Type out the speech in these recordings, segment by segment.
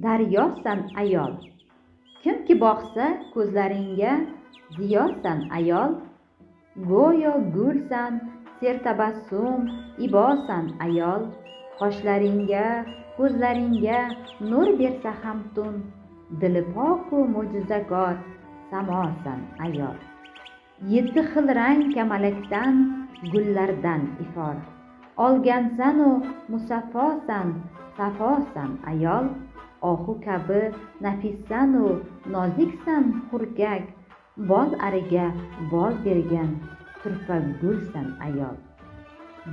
daryosan ayol. Kimki boqsa ko'zlaringga, ziyosan ayol. Go'yo gulsan, sertabassum, ibosan ayol. Qoshlaringga, ko'zlaringga nur bersa ham tun, dili poku mo'jizakor, samosan ayol. 7 xil rang kamalakdan, gullardan ifor. Olgansanu musaffosan, safosan ayol. Ohu kabi nafiссanu noziksan hurkak, bol ariga bol bergan turfa gulsan ayol.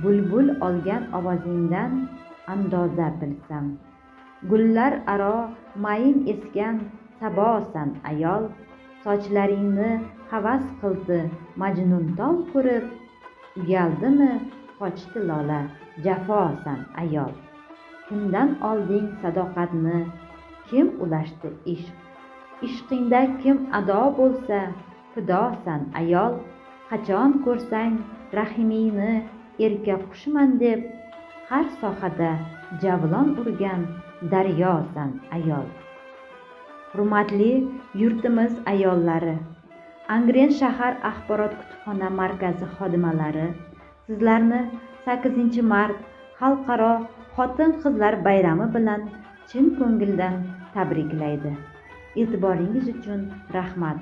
Bulbul olgan ovozingdan andoza bilsam, gullar aro mayin esgan sabosan ayol. Sochlaringni havas qildi majnun tol ko'rib, uyaldimi qochdi lola, jafosan ayol. Kimdan olding sadoqatni, kim ulashdi ishq? Ishqingda kim ado bo'lsa, fidosan ayol. Qachon ko'rsang rahimingni erka qushman deb, har sohada javlon urgan daryosan ayol. Hurmatli yurtimiz ayollari, Angren shahar axborot kutubxona markazi xodimalari sizlarni 8-mart xalqaro xotin-qizlar bayrami bilan chin ko'ngildan tabriklaydi. E'tiboringiz uchun rahmat.